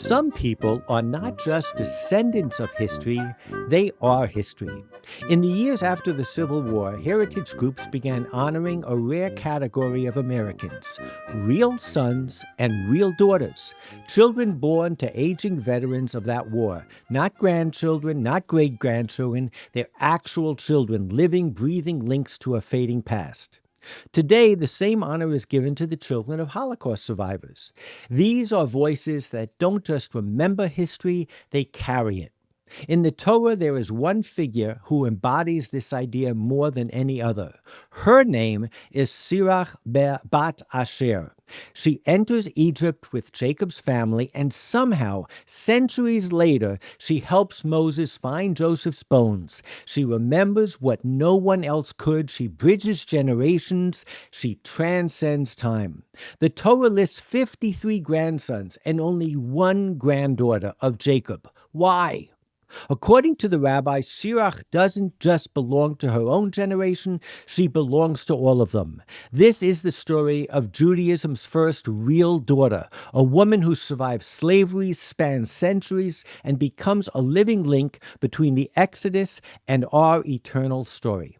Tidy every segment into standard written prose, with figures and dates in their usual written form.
Some people are not just descendants of history, they are history. In the years after the Civil War, heritage groups began honoring a rare category of Americans: real sons and real daughters, children born to aging veterans of that war, not grandchildren, not great-grandchildren, they're actual children, living, breathing links to a fading past. Today, the same honor is given to the children of Holocaust survivors. These are voices that don't just remember history, they carry it. In the Torah, there is one figure who embodies this idea more than any other. Her name is Serach bat Asher. She enters Egypt with Jacob's family, and somehow, centuries later, she helps Moses find Joseph's bones. She remembers what no one else could. She bridges generations. She transcends time. The Torah lists 53 grandsons and only one granddaughter of Jacob. Why? According to the rabbi, Serach doesn't just belong to her own generation, she belongs to all of them. This is the story of Judaism's first real daughter, a woman who survives slavery, spans centuries, and becomes a living link between the Exodus and our eternal story.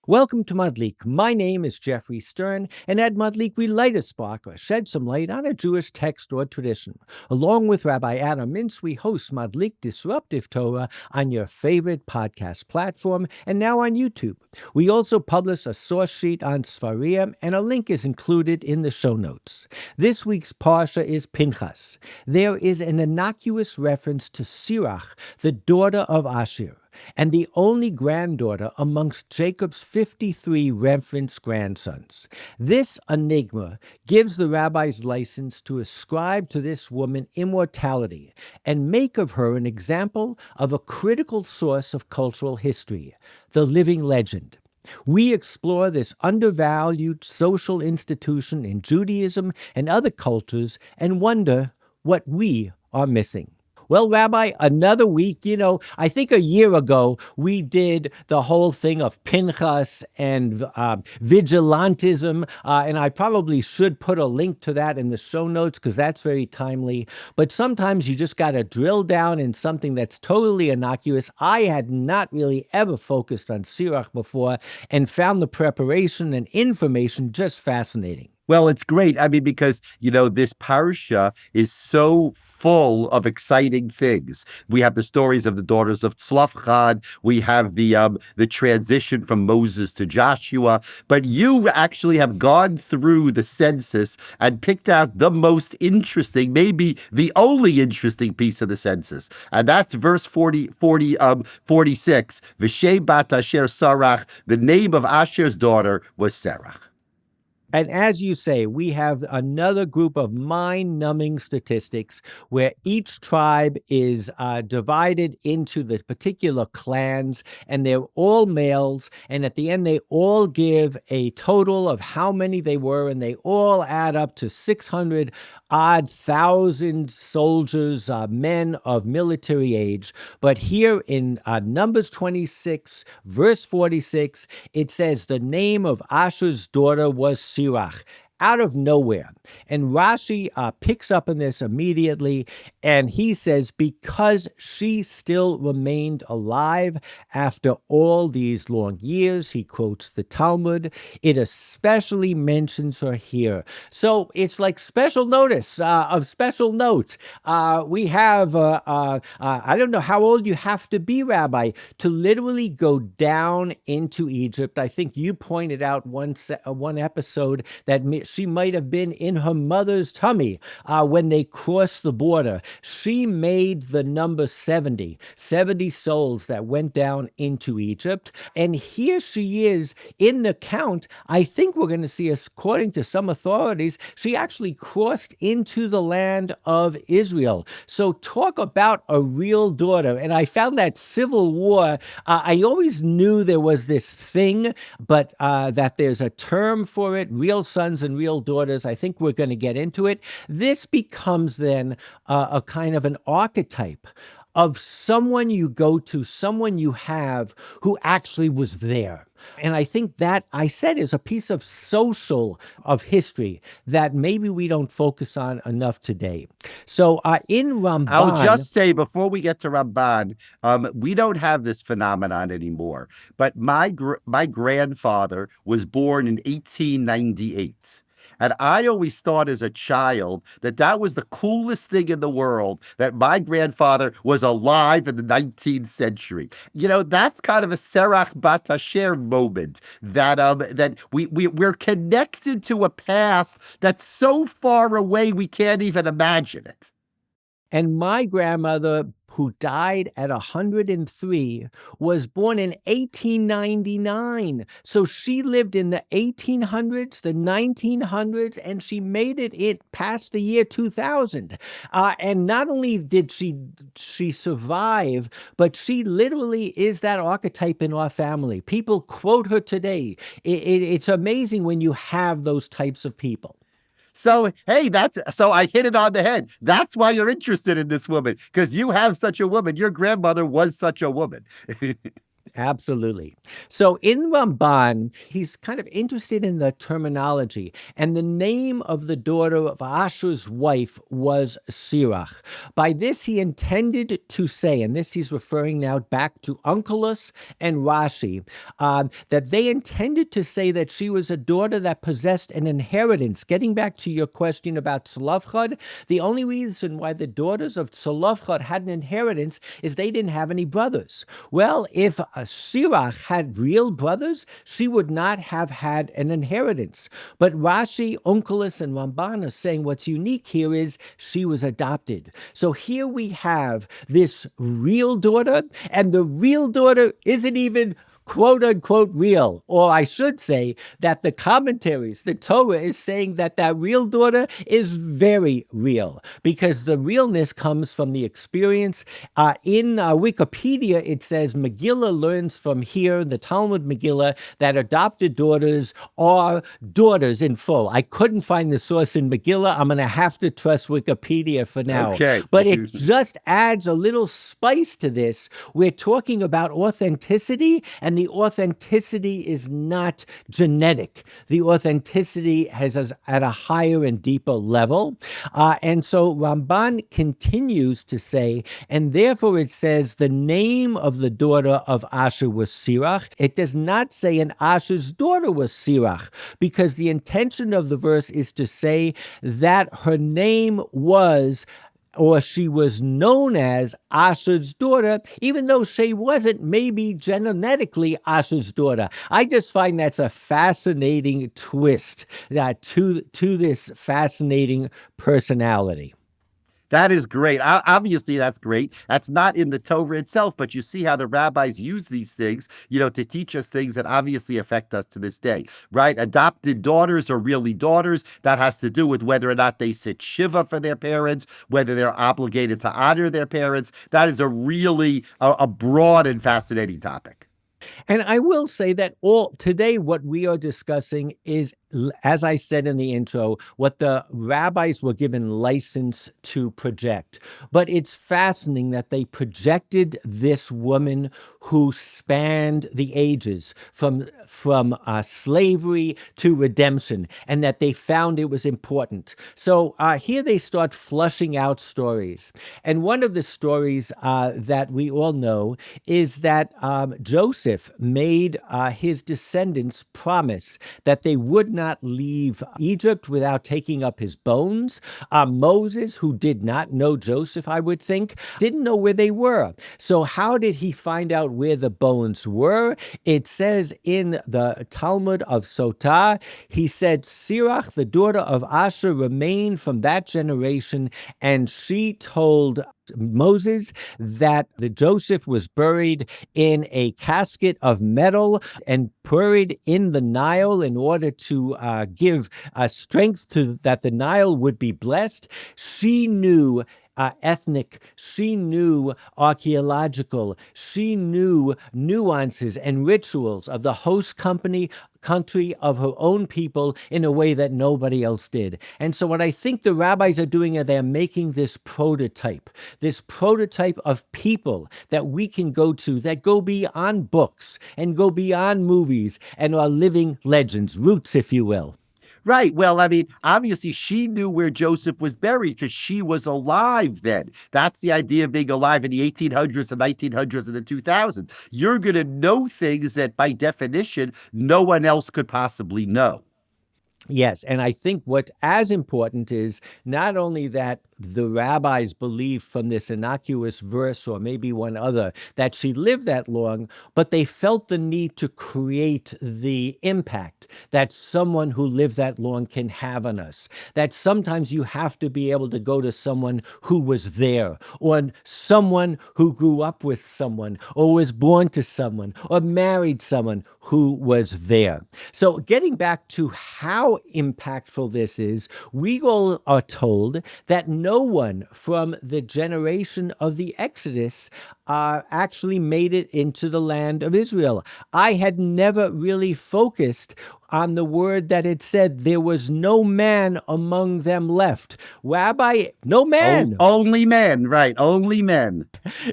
Welcome to Madlik. My name is Jeffrey Stern, and at Madlik we light a spark or shed some light on a Jewish text or tradition. Along with Rabbi Adam, we host Madlik Disruptive Torah on your favorite podcast platform and now on YouTube. We also publish a source sheet on Sfarim, and a link is included in the show notes. This week's Parsha is Pinchas. There is an innocuous reference to Serach, the daughter of Asher, and the only granddaughter amongst Jacob's 53 referenced grandsons. This enigma gives the rabbi's license to ascribe to this woman immortality and make of her an example of a critical source of cultural history, the living legend. We explore this undervalued social institution in Judaism and other cultures and wonder what we are missing. Well, Rabbi, another week. I think a year ago we did the whole thing of Pinchas and vigilantism, and I probably should put a link to that in the show notes because that's very timely. But sometimes you just got to drill down in something that's totally innocuous. I had not really ever focused on Serach before and found the preparation and information just fascinating. Well, it's great. Because, this Parsha is so full of exciting things. We have the stories of the daughters of Tzlafchad. We have the transition from Moses to Joshua. But you actually have gone through the census and picked out the most interesting, maybe the only interesting piece of the census. And that's verse 46. V'shem bat Asher Serach. The name of Asher's daughter was Serach. And as you say, we have another group of mind-numbing statistics where each tribe is divided into the particular clans, and they're all males, and at the end they all give a total of how many they were, and they all add up to 600-odd thousand soldiers, men of military age. But here in Numbers 26, verse 46, it says the name of Asher's daughter was Serach, out of nowhere. And Rashi picks up on this immediately, and he says, because she still remained alive after all these long years, he quotes the Talmud, it especially mentions her here. So it's like special notice of special note. We have, I don't know how old you have to be, Rabbi, to literally go down into Egypt. I think you pointed out one episode that she might have been in her mother's tummy when they crossed the border. She made the number 70 souls that went down into Egypt. And here she is in the count. I think we're going to see, according to some authorities, she actually crossed into the land of Israel. So talk about a real daughter. And I found that Civil War, I always knew there was this thing, but that there's a term for it, real sons and real daughters. I think we're going to get into it. This becomes then a kind of an archetype of someone you go to, someone you have who actually was there. And I think that I said is a piece of of history that maybe we don't focus on enough today. So in I'll Ramban, just say before we get to Ramban, we don't have this phenomenon anymore. But my grandfather was born in 1898. And I always thought as a child that that was the coolest thing in the world, that my grandfather was alive in the 19th century. You know, that's kind of a Serach Bat Asher moment, that we're connected to a past that's so far away we can't even imagine it. and my grandmother, who died at 103, was born in 1899. So she lived in the 1800s, the 1900s, and she made it past the year 2000. And not only did she survive, but she literally is that archetype in our family. People quote her today. It's amazing when you have those types of people. So, hey, so I hit it on the head. That's why you're interested in this woman, because you have such a woman. Your grandmother was such a woman. Absolutely. So in Ramban, he's kind of interested in the terminology, and the name of the daughter of Ashur's wife was Serach. By this, he intended to say, and this he's referring now back to Onkelos and Rashi, that they intended to say that she was a daughter that possessed an inheritance. Getting back to your question about Tzlofchad, the only reason why the daughters of Tzlofchad had an inheritance is they didn't have any brothers. Well, if Serach had real brothers, she would not have had an inheritance. But Rashi, Onkelos, and Ramban are saying what's unique here is she was adopted. So here we have this real daughter, and the real daughter isn't even quote unquote real. Or I should say that the commentaries, the Torah is saying that that real daughter is very real, because the realness comes from the experience. In Wikipedia, it says Megillah learns from here, the Talmud Megillah, that adopted daughters are daughters in full. I couldn't find the source in Megillah. I'm going to have to trust Wikipedia for now. Okay. But it just adds a little spice to this. We're talking about authenticity, and the authenticity is not genetic. The authenticity is at a higher and deeper level. And so Ramban continues to say, and therefore it says the name of the daughter of Ashur was Serach. It does not say an Ashur's daughter was Serach, because the intention of the verse is to say that her name was, or she was known as, Ashur's daughter, even though she wasn't maybe genetically Ashur's daughter. I just find that's a fascinating twist to this fascinating personality. That is great. Obviously, that's great. That's not in the Torah itself, but you see how the rabbis use these things, to teach us things that obviously affect us to this day, right? Adopted daughters are really daughters. That has to do with whether or not they sit shiva for their parents, whether they're obligated to honor their parents. That is a really a broad and fascinating topic. And I will say that today, what we are discussing is, as I said in the intro, what the rabbis were given license to project. But it's fascinating that they projected this woman who spanned the ages from slavery to redemption, and that they found it was important. So here they start flushing out stories. And one of the stories that we all know is that Joseph made his descendants promise that they would not leave Egypt without taking up his bones. Moses, who did not know Joseph, I would think, didn't know where they were. So how did he find out where the bones were? It says in the Talmud of Sotah, he said, Serach, the daughter of Ashur, remained from that generation, and she told Moses that the Joseph was buried in a casket of metal and buried in the Nile in order to give strength to that the Nile would be blessed. She knew ethnic, she knew archaeological, she knew nuances and rituals of the host country of her own people in a way that nobody else did. And so what I think the rabbis are doing is they're making this prototype of people that we can go to, that go beyond books and go beyond movies and are living legends, roots, if you will. Right. Well, I mean, obviously she knew where Joseph was buried because she was alive then. That's the idea of being alive in the 1800s, the 1900s, and the 2000s. You're going to know things that by definition, no one else could possibly know. Yes, and I think what's as important is not only that the rabbis believed from this innocuous verse or maybe one other that she lived that long, but they felt the need to create the impact that someone who lived that long can have on us. That sometimes you have to be able to go to someone who was there, or someone who grew up with someone, or was born to someone, or married someone who was there. So getting back to how impactful this is, we all are told that no one from the generation of the Exodus actually made it into the land of Israel. I had never really focused on the word that it said there was no man among them left. Rabbi, no man. Only men, right? Only men.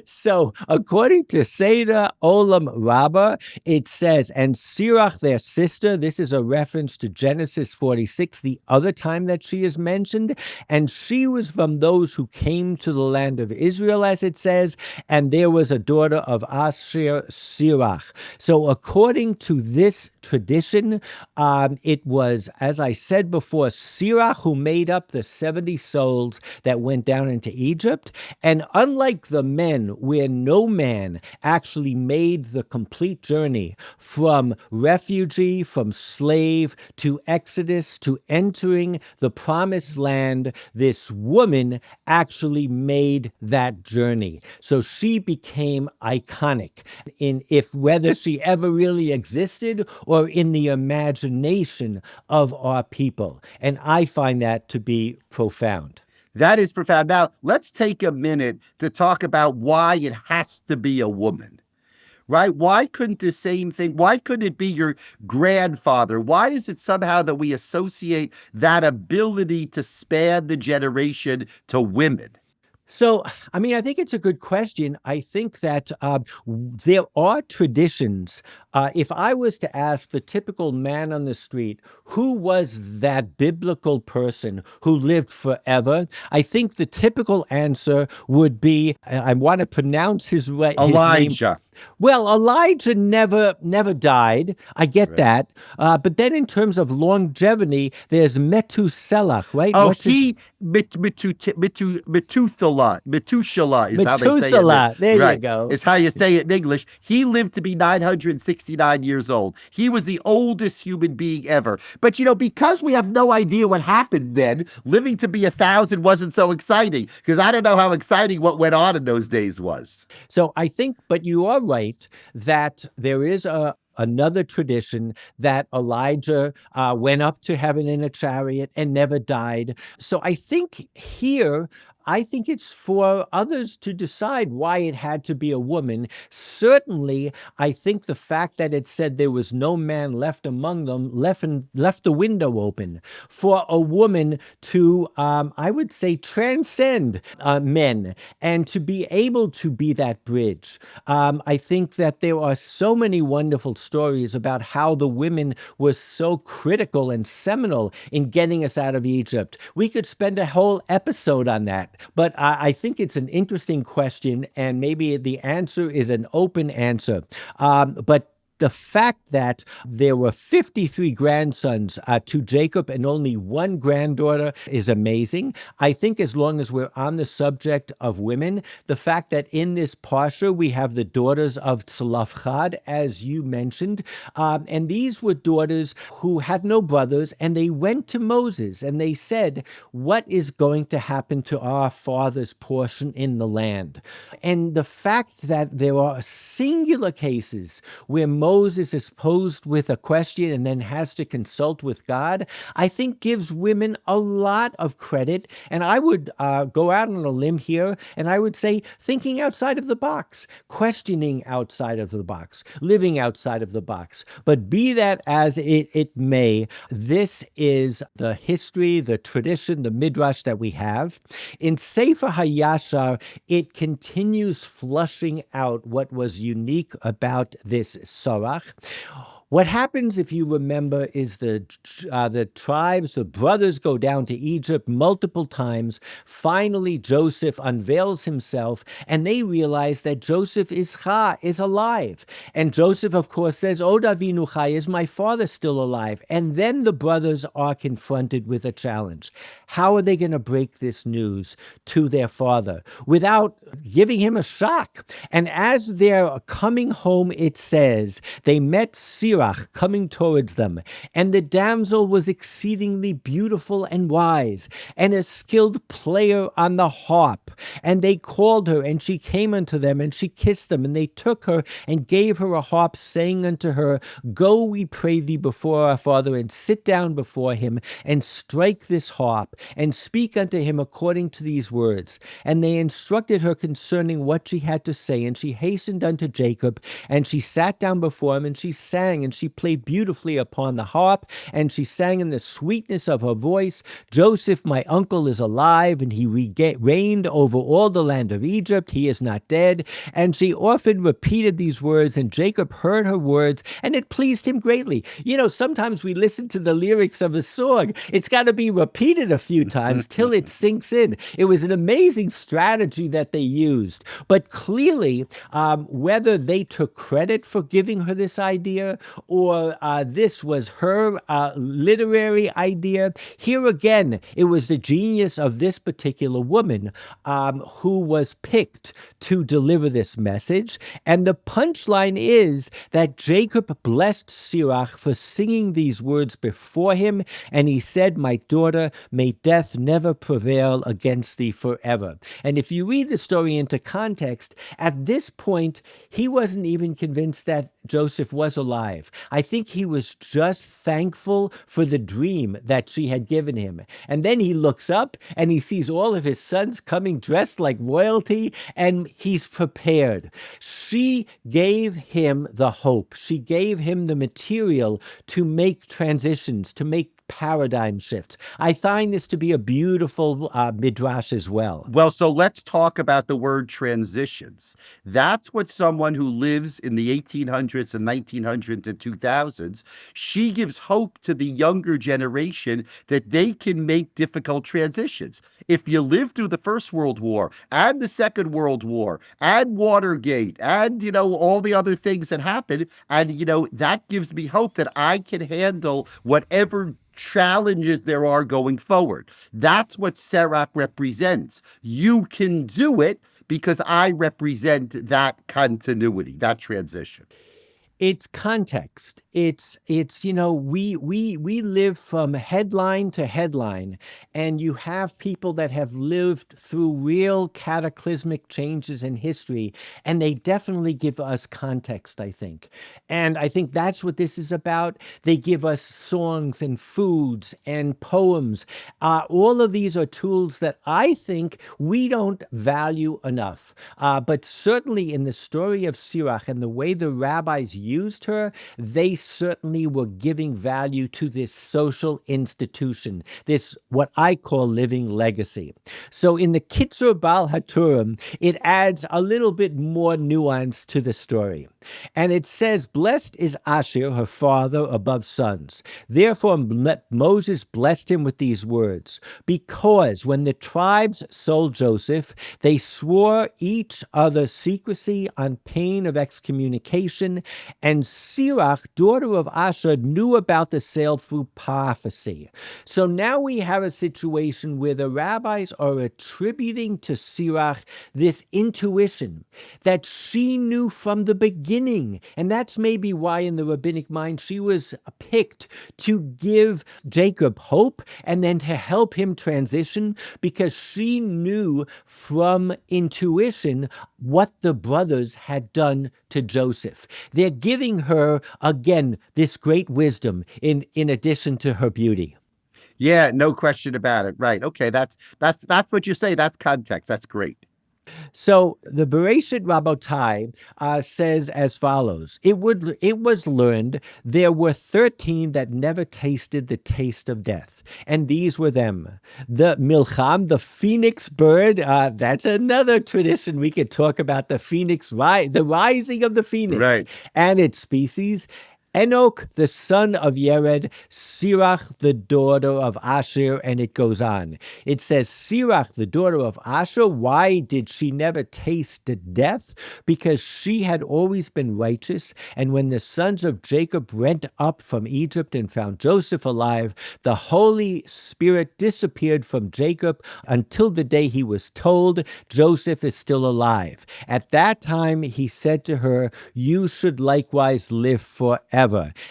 So, according to Seder Olam Rabbah, it says, and Serach, their sister, this is a reference to Genesis 46, the other time that she is mentioned, and she was from those who came to the land of Israel, as it says, and there was a daughter of Asher, Serach. So, according to this tradition, it was, as I said before, Serach who made up the 70 souls that went down into Egypt. And unlike the men, where no man actually made the complete journey from refugee, from slave to Exodus to entering the promised land, this woman actually made that journey. So she became iconic in whether she ever really existed or in the imagination of our people. And I find that to be profound. That is profound. Now, let's take a minute to talk about why it has to be a woman, right? Why couldn't the same thing, why couldn't it be your grandfather? Why is it somehow that we associate that ability to span the generation to women? So, I mean, I think it's a good question. I think that there are traditions. If I was to ask the typical man on the street, who was that biblical person who lived forever? I think the typical answer would be, I want to pronounce his name. Elijah. Well, Elijah never died. I get that. But then in terms of longevity, there's Methuselah, right? Oh, Methuselah is how they say it. Methuselah, there right. you go. It's how you say it in English. He lived to be 969 years old. He was the oldest human being ever. But, because we have no idea what happened then, living to be 1,000 wasn't so exciting, because I don't know how exciting what went on in those days was. So I think, but you are right that there is another tradition that Elijah went up to heaven in a chariot and never died. So I think it's for others to decide why it had to be a woman. Certainly, I think the fact that it said there was no man left among them left the window open for a woman to, I would say, transcend men and to be able to be that bridge. I think that there are so many wonderful stories about how the women were so critical and seminal in getting us out of Egypt. We could spend a whole episode on that. But I think it's an interesting question, and maybe the answer is an open answer. But the fact that there were 53 grandsons to Jacob and only one granddaughter is amazing. I think as long as we're on the subject of women, the fact that in this Parsha we have the daughters of Tzlafchad, as you mentioned, and these were daughters who had no brothers, and they went to Moses and they said, what is going to happen to our father's portion in the land? And the fact that there are singular cases where Moses is posed with a question and then has to consult with God, I think gives women a lot of credit. And I would go out on a limb here, and I would say thinking outside of the box, questioning outside of the box, living outside of the box. But be that as it may, this is the history, the tradition, the Midrash that we have. In Sefer HaYashar, it continues flushing out what was unique about this Serach. What happens, if you remember, is the tribes, the brothers go down to Egypt multiple times. Finally, Joseph unveils himself, and they realize that Joseph is alive. And Joseph, of course, says, "Od Avinu Chai, is my father still alive?" And then the brothers are confronted with a challenge. How are they going to break this news to their father without giving him a shock? And as they're coming home, it says, they met Serach coming towards them, and the damsel was exceedingly beautiful and wise, and a skilled player on the harp. And they called her, and she came unto them, and she kissed them, and they took her and gave her a harp, saying unto her, "Go, we pray thee, before our father, and sit down before him, and strike this harp, and speak unto him according to these words." And they instructed her concerning what she had to say, and she hastened unto Jacob, and she sat down before him, and she sang, and she played beautifully upon the harp, and she sang in the sweetness of her voice, "Joseph, my uncle, is alive, and he reigned over all the land of Egypt. He is not dead." And she often repeated these words, and Jacob heard her words, and it pleased him greatly. You know, sometimes we listen to the lyrics of a song. It's got to be repeated a few times till it sinks in. It was an amazing strategy that they used. But clearly, whether they took credit for giving her this idea, or this was her literary idea, here again, it was the genius of this particular woman who was picked to deliver this message. And the punchline is that Jacob blessed Serach for singing these words before him, and he said, "My daughter, may death never prevail against thee forever." And if you read the story into context, at this point, he wasn't even convinced that Joseph was alive. I think he was just thankful for the dream that she had given him. And then he looks up and he sees all of his sons coming dressed like royalty, and he's prepared. She gave him the hope. She gave him the material to make transitions, to make paradigm shifts. I find this to be a beautiful midrash as well. Well, so let's talk about the word transitions. That's what someone who lives in the 1800s and 1900s and 2000s, she gives hope to the younger generation that they can make difficult transitions. If you live through the First World War, add the Second World War, add Watergate, add, all the other things that happened, and, that gives me hope that I can handle whatever challenges there are going forward. That's what Serach represents. You can do it because I represent that continuity, that transition. It's context. It's we live from headline to headline, and you have people that have lived through real cataclysmic changes in history, and they definitely give us context, I think. And I think that's what this is about. They give us songs and foods and poems. All of these are tools that I think we don't value enough. But certainly in the story of Serach and the way the rabbis used her, they certainly were giving value to this social institution, this what I call living legacy. So in the Kitzur Bal HaTurim, it adds a little bit more nuance to the story. And it says, "Blessed is Asher, her father, above sons. Therefore Moses blessed him with these words, because when the tribes sold Joseph, they swore each other secrecy on pain of excommunication, and Serach, daughter of Asher, knew about the sale through prophecy." So now we have a situation where the rabbis are attributing to Serach this intuition that she knew from the beginning. And that's maybe why in the rabbinic mind she was picked to give Jacob hope and then to help him transition, because she knew from intuition what the brothers had done to Joseph. They're giving her, again, this great wisdom in addition to her beauty. Yeah, no question about it. Right. Okay, that's what you say. That's context. That's great. So the Bereshit Rabotai says as follows: it was learned there were 13 that never tasted the taste of death, and these were them: the milcham, the phoenix bird. That's another tradition we could talk about. The phoenix, the rising of the phoenix Right. and its species. Enoch, the son of Yered, Serach, the daughter of Asher, and it goes on. It says, Serach, the daughter of Asher, why did she never taste death? Because she had always been righteous, and when the sons of Jacob went up from Egypt and found Joseph alive, the Holy Spirit disappeared from Jacob until the day he was told, Joseph is still alive. At that time he said to her, you should likewise live forever.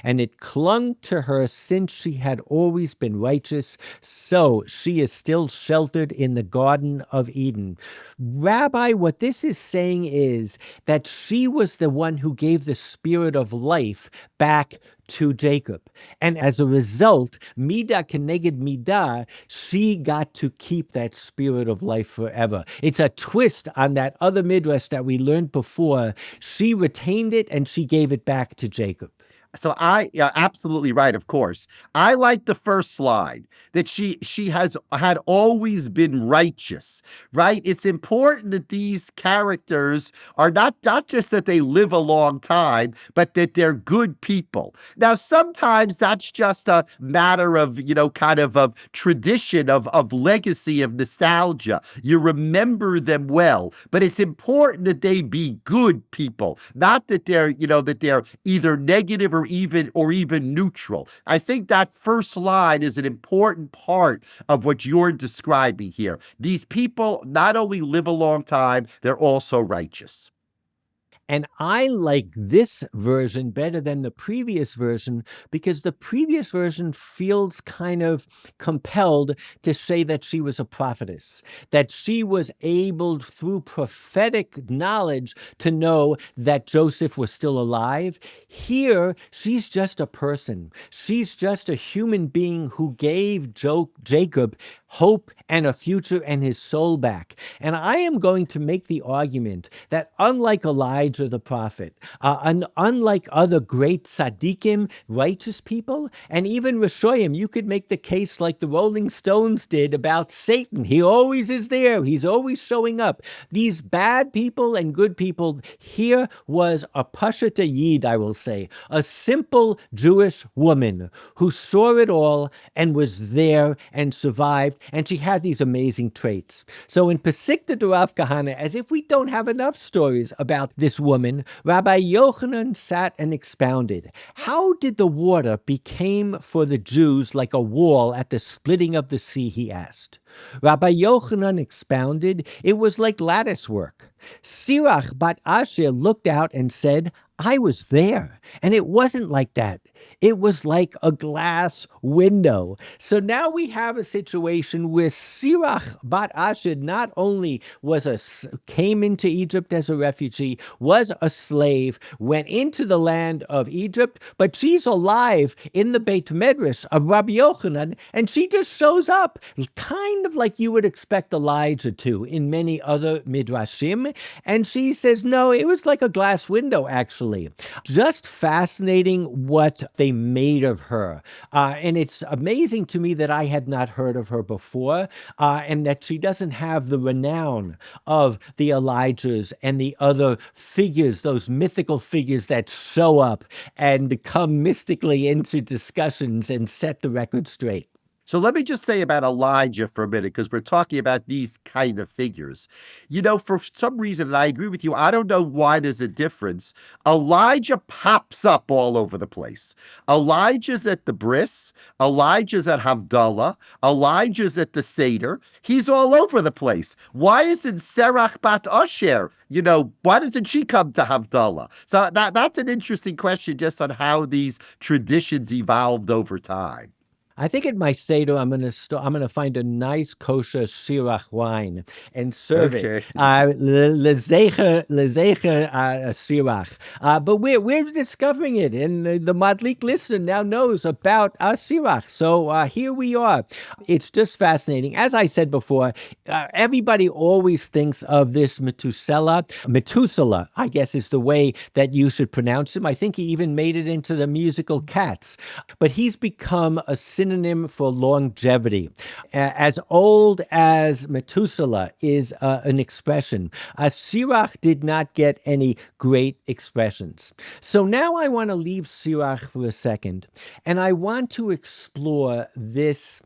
And it clung to her since she had always been righteous, so she is still sheltered in the Garden of Eden. Rabbi, what this is saying is that she was the one who gave the spirit of life back to Jacob. And as a result, Midah keneged Midah, she got to keep that spirit of life forever. It's a twist on that other Midrash that we learned before. She retained it and she gave it back to Jacob. So yeah, absolutely right, of course. I like the first slide that she had always been righteous, right? It's important that these characters are not just that they live a long time, but that they're good people. Now, sometimes that's just a matter of, kind of tradition, of legacy, of nostalgia. You remember them well, but it's important that they be good people, not that they're, that they're either negative or even neutral. I think that first line is an important part of what you're describing here. These people not only live a long time, they're also righteous. And I like this version better than the previous version because the previous version feels kind of compelled to say that she was a prophetess, that she was able through prophetic knowledge to know that Joseph was still alive. Here, she's just a person. She's just a human being who gave Jacob hope and a future and his soul back. And I am going to make the argument that unlike Elijah the prophet, and unlike other great tzaddikim, righteous people, and even Rishoyim, you could make the case like the Rolling Stones did about Satan. He always is there. He's always showing up. These bad people and good people, here was a Pashut Yid, I will say, a simple Jewish woman who saw it all and was there and survived, and she had these amazing traits. So in Pesikta Rav Kahana, as if we don't have enough stories about this woman, Rabbi Yochanan sat and expounded. How did the water become for the Jews like a wall at the splitting of the sea, he asked. Rabbi Yochanan expounded, it was like lattice work. Serach bat Asher looked out and said, I was there, and it wasn't like that. It was like a glass window. So now we have a situation where Serach bat Asher not only came into Egypt as a refugee, was a slave, went into the land of Egypt, but she's alive in the Beit Midrash of Rabbi Yochanan, and she just shows up, kind of like you would expect Elijah to in many other Midrashim, and she says, no, it was like a glass window, actually. Just fascinating what they made of her. And it's amazing to me that I had not heard of her before, and that she doesn't have the renown of the Elijahs and the other figures, those mythical figures that show up and come mystically into discussions and set the record straight. So let me just say about Elijah for a minute, because we're talking about these kind of figures. For some reason, and I agree with you, I don't know why there's a difference. Elijah pops up all over the place. Elijah's at the bris, Elijah's at Havdalah, Elijah's at the Seder. He's all over the place. Why isn't Serach bat Asher? Why doesn't she come to Havdalah? So that's an interesting question just on how these traditions evolved over time. I think at my Seder, I'm gonna find a nice kosher Serach wine and serve it. Okay. Lezecher Serach. But we're discovering it, and the Madlik listener now knows about Serach. So here we are. It's just fascinating. As I said before, everybody always thinks of this Methuselah. Methuselah, I guess, is the way that you should pronounce him. I think he even made it into the musical Cats. But he's become a synonym for longevity. As old as Methuselah is an expression, Sirach did not get any great expressions. So now I want to leave Sirach for a second, and I want to explore this,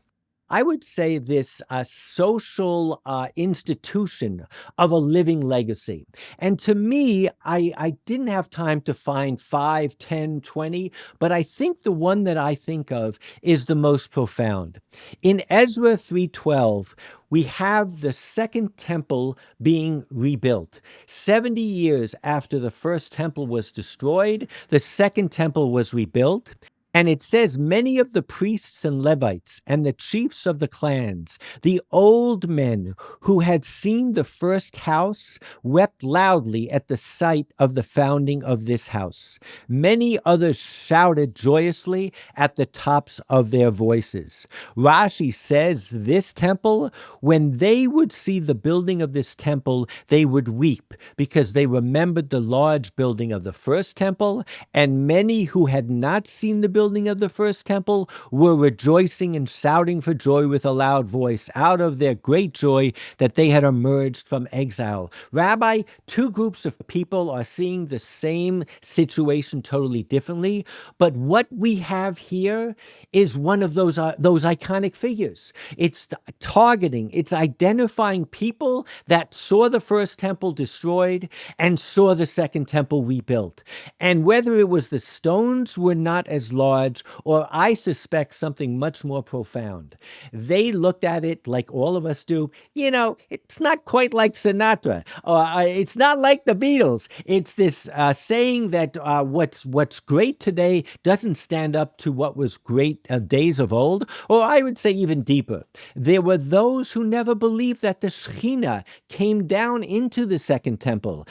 I would say, this social institution of a living legacy. And to me, I didn't have time to find 5, 10, 20, but I think the one that I think of is the most profound. In Ezra 3:12, we have the second temple being rebuilt. 70 years after the first temple was destroyed, the second temple was rebuilt. And it says, many of the priests and Levites and the chiefs of the clans, the old men who had seen the first house, wept loudly at the sight of the founding of this house. Many others shouted joyously at the tops of their voices. Rashi says, this temple, when they would see the building of this temple, they would weep because they remembered the large building of the first temple, and many who had not seen the building of the first temple were rejoicing and shouting for joy with a loud voice out of their great joy that they had emerged from exile. Rabbi, two groups of people are seeing the same situation totally differently, but what we have here is one of those iconic figures. It's targeting, it's identifying people that saw the first temple destroyed and saw the second temple rebuilt. And whether it was the stones were not as large, or I suspect something much more profound. They looked at it like all of us do. You know, it's not quite like Sinatra, or it's not like the Beatles. It's this saying that what's great today doesn't stand up to what was great days of old, or I would say even deeper. There were those who never believed that the Shekhinah came down into the second temple.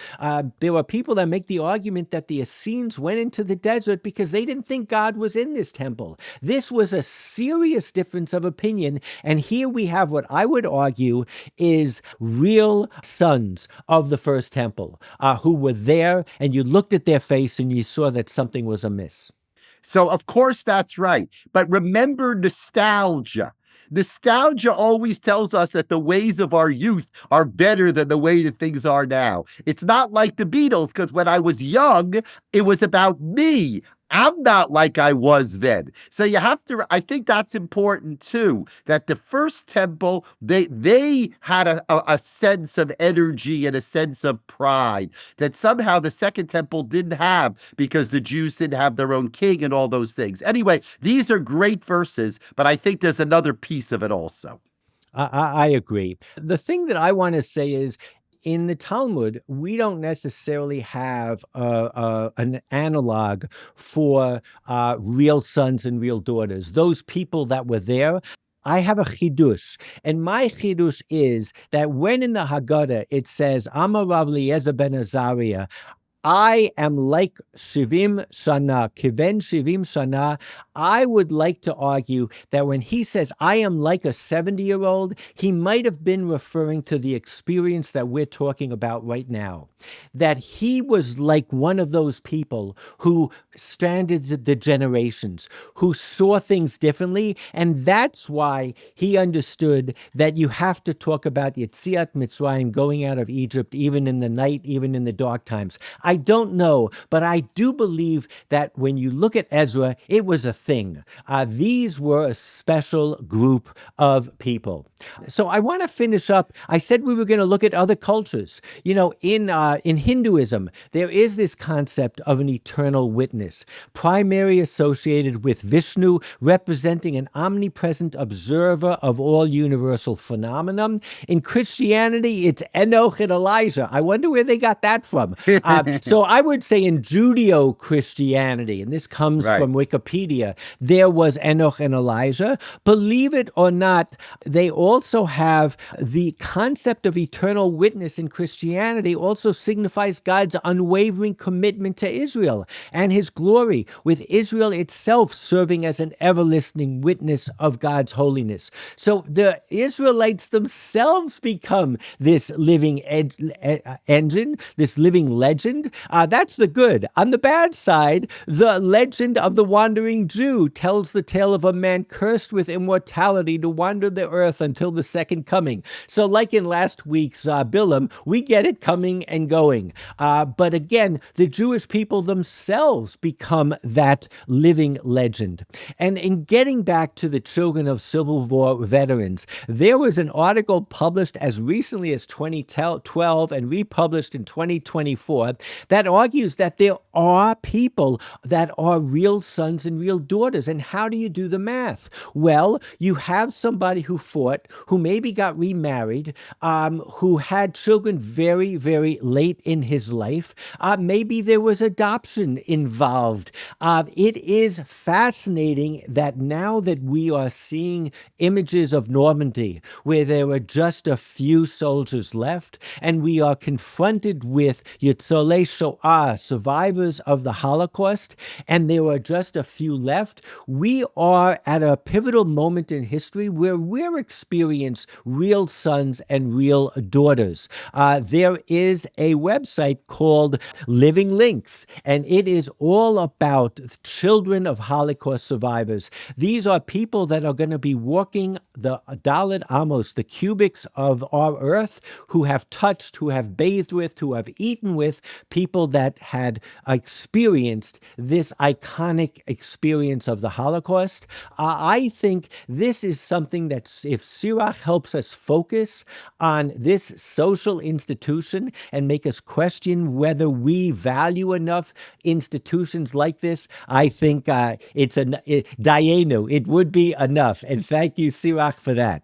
There were people that make the argument that the Essenes went into the desert because they didn't think God was in this temple. This was a serious difference of opinion, and here we have what I would argue is real sons of the first temple who were there, and you looked at their face and you saw that something was amiss. So, of course, that's right. But remember nostalgia. Nostalgia always tells us that the ways of our youth are better than the way that things are now. It's not like the Beatles, because when I was young, it was about me. I'm not like I was then. So you have to, I think that's important too, that the first temple, they had a sense of energy and a sense of pride that somehow the second temple didn't have because the Jews didn't have their own king and all those things. Anyway, these are great verses, but I think there's another piece of it also. I agree. The thing that I want to say is, in the Talmud, we don't necessarily have an analog for real sons and real daughters. Those people that were there. I have a chidush, and my chidush is that when in the Haggadah it says, Amar Rav Eliezer ben Azariah, I am like Shivim Shana, Kiven Shivim Shana. I would like to argue that when he says, I am like a 70-year-old, he might have been referring to the experience that we're talking about right now. That he was like one of those people who stranded the generations, who saw things differently, and that's why he understood that you have to talk about Yetziat Mitzrayim, going out of Egypt, even in the night, even in the dark times. I don't know, but I do believe that when you look at Ezra, it was a thing. These were a special group of people. So I want to finish up. I said we were going to look at other cultures. You know, in Hinduism, there is this concept of an eternal witness. eyewitness, primarily associated with Vishnu, representing an omnipresent observer of all universal phenomena. In Christianity, it's Enoch and Elijah. I wonder where they got that from. So I would say in Judeo-Christianity, and this comes Right. from Wikipedia, there was Enoch and Elijah. Believe it or not, they also have the concept of eternal witness in Christianity also signifies God's unwavering commitment to Israel and his glory, with Israel itself serving as an ever-listening witness of God's holiness. So the Israelites themselves become this living engine, this living legend. That's the good. On the bad side, the legend of the wandering Jew tells the tale of a man cursed with immortality to wander the earth until the second coming. So like in last week's Bilam, we get it coming and going. But again, the Jewish people themselves become that living legend. And in getting back to the children of Civil War veterans, there was an article published as recently as 2012 and republished in 2024 that argues that there are people that are real sons and real daughters. And how do you do the math? Well, you have somebody who fought, who maybe got remarried, who had children very, very late in his life. Maybe there was adoption involved. It is fascinating that now that we are seeing images of Normandy, where there were just a few soldiers left, and we are confronted with Yitzolei Shoah, survivors of the Holocaust, and there were just a few left, we are at a pivotal moment in history where we're experiencing real sons and real daughters. There is a website called Living Links, and it is all about children of Holocaust survivors. These are people that are going to be walking the Dalet Amos, the cubics of our earth, who have touched, who have bathed with, who have eaten with people that had experienced this iconic experience of the Holocaust. I think this is something that if Serach helps us focus on this social institution and make us question whether we value enough institutions like this, I think Dayenu, it would be enough. And thank you, Serach, for that.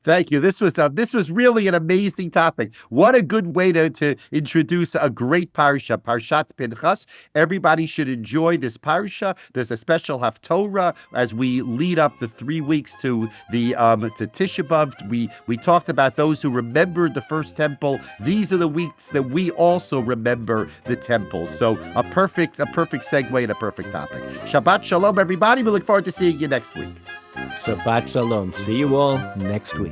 Thank you. This was really an amazing topic. What a good way to introduce a great parsha, Parshat Pinchas. Everybody should enjoy this parsha. There's a special Haftorah as we lead up the 3 weeks to the to Tisha B'av. We talked about those who remembered the first temple. These are the weeks that we also remember the temple. So a perfect segue and a perfect topic. Shabbat Shalom, everybody. We look forward to seeing you next week. Shabbat Shalom. See you all next week.